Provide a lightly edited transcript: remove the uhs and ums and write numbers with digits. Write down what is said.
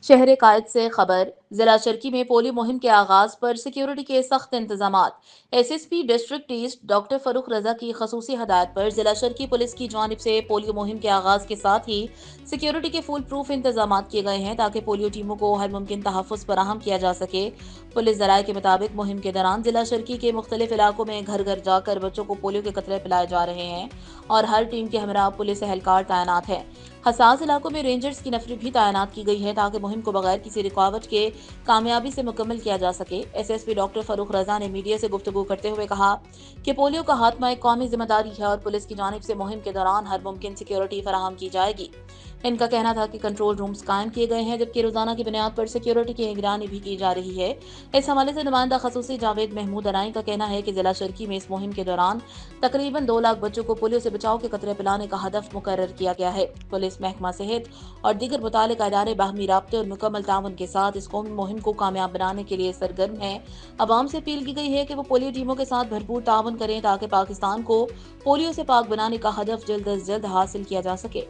شہر قائد سے خبر ضلع چرکی میں پولیو مہم کے آغاز پر سیکیورٹی کے سخت انتظامات S S P district east doctor Farooq Raza کی خصوصی ہدایت پر ضلع چرکی پولیس کی جانب سے پولیو مہم کے آغاز کے ساتھ ہی سیکیورٹی کے فول پروف انتظامات کیے گئے ہیں تاکہ پولیو ٹیموں کو ہر ممکن تحفظ فراہم کیا جا سکے۔ پولیس ذرائع کے مطابق مہم کے دوران ضلع چرکی کے مختلف علاقوں میں گھر گھر جا کر بچوں کو پولیو کے قطرے پلائے جا رہے ہیں اور ہر ٹیم کے ہمراہ پولیس اہلکار تعینات ہیں۔ حساس علاقوں میں رینجرز کی نفری بھی تعینات کی گئی ہے تاکہ مہم کو بغیر کسی رکاوٹ کے کامیابی سے مکمل کیا جا سکے۔ S S P doctor Farooq رضا نے میڈیا سے گفتگو کرتے ہوئے کہا کہ پولیو کا خاتمہ ایک قومی ذمہ داری ہے اور پولیس کی جانب سے مہم کے دوران ہر ممکن سیکیورٹی فراہم کی جائے گی۔ ان کا کہنا تھا کہ کنٹرول رومز قائم کیے گئے ہیں جبکہ روزانہ کی بنیاد پر سیکیورٹی کی نگرانی بھی کی جا رہی ہے۔ اس حوالے سے نمائندہ خصوصی جاوید محمود ارائیں کا کہنا ہے کہ ضلع چرکی میں اس مہم کے دوران تقریباً 2 لاکھ بچوں کو پولیو سے بچاؤ کے قطرے پلانے کا ہدف مقرر کیا گیا ہے۔ پولیس محکمہ صحت اور دیگر متعلقہ ادارے باہمی رابطے اور مکمل تعاون کے ساتھ اس قومی مہم کو کامیاب بنانے کے لیے سرگرم ہیں۔ عوام سے اپیل کی گئی ہے کہ وہ پولیو ٹیموں کے ساتھ بھرپور تعاون کریں تاکہ پاکستان کو پولیو سے پاک بنانے کا ہدف جلد از جلد حاصل کیا جا سکے۔